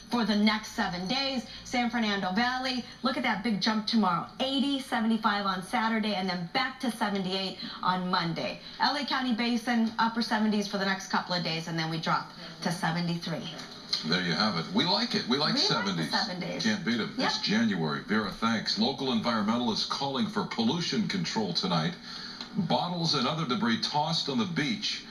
for the next 7 days. San Fernando Valley, look at that big jump tomorrow. 80, 75 on Saturday, and then back to 78 on Monday. LA County Basin, upper 70s for the next couple of days, and then we drop to 73. There you have it. We like it. We like 70s. 70s. Can't beat them. Yep. It's January. Vera, thanks. Local environmentalists calling for pollution control tonight. Bottles and other debris tossed on the beach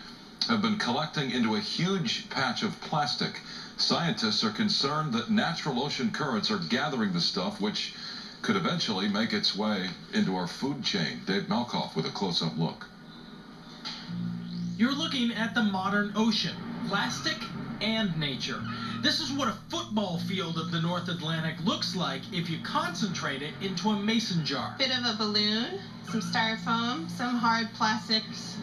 have been collecting into a huge patch of plastic. Scientists are concerned that natural ocean currents are gathering the stuff, which could eventually make its way into our food chain. Dave Malkoff with a close-up look. You're looking at the modern ocean, plastic and nature. This is what a football field of the North Atlantic looks like if you concentrate it into a mason jar. Bit of a balloon, some styrofoam, some hard plastics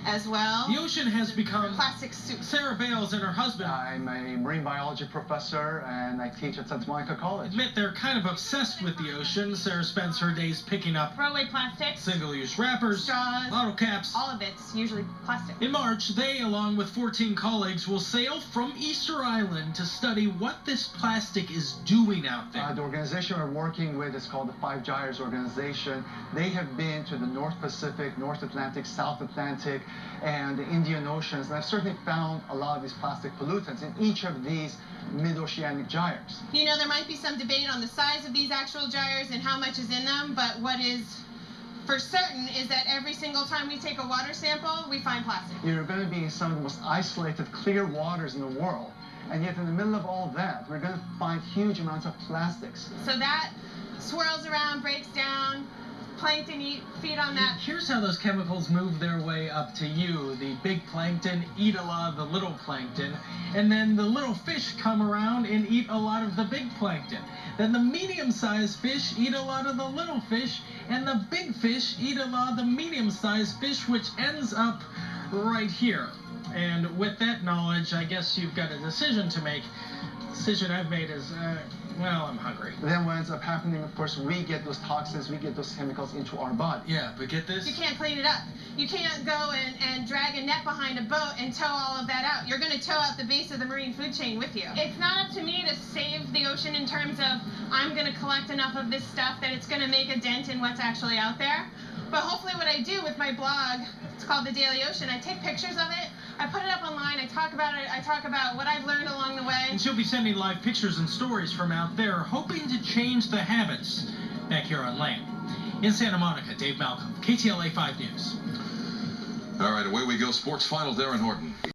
as well. The ocean has become plastic soup. Sara Bayles and her husband. I'm a marine biology professor and I teach at Santa Monica College. Admit they're kind of obsessed with the ocean. Sara spends her days picking up Throwaway plastics, single-use wrappers, straws, bottle caps. all of it's usually plastic. In March, they, along with 14 colleagues, will sail from Easter Island to study what this plastic is doing out there. The organization we're working with is called the Five Gyres organization. They have been to the North Pacific, North Atlantic, South Atlantic, and the Indian Oceans, and I've certainly found a lot of these plastic pollutants in each of these mid-oceanic gyres. You know, there might be some debate on the size of these actual gyres and how much is in them, but what is for certain is that every single time we take a water sample, we find plastic. You're going to be in some of the most isolated, clear waters in the world, and yet in the middle of all that, we're going to find huge amounts of plastics. So that swirls around, breaks down, plankton feed on that. Here's how those chemicals move their way up to you. The big plankton eat a lot of the little plankton, and then the little fish come around and eat a lot of the big plankton. Then the medium-sized fish eat a lot of the little fish, and the big fish eat a lot of the medium-sized fish, which ends up right here. And with that knowledge, I guess you've got a decision to make. The decision I've made is, well, I'm hungry. Then what ends up happening, of course, we get those toxins, we get those chemicals into our body. Yeah, but get this. You can't clean it up. You can't go and drag a net behind a boat and tow all of that out. You're going to tow out the base of the marine food chain with you. It's not up to me to save the ocean in terms of I'm going to collect enough of this stuff that it's going to make a dent in what's actually out there. But hopefully what I do with my blog, it's called The Daily Ocean, I take pictures of it, I put it up online, I talk about it, I talk about what I've learned along the way. And she'll be sending live pictures and stories from out there, hoping to change the habits back here on land. In Santa Monica, Dave Malcolm, KTLA-5 News. All right, away we go. Sports Final, Darren Horton.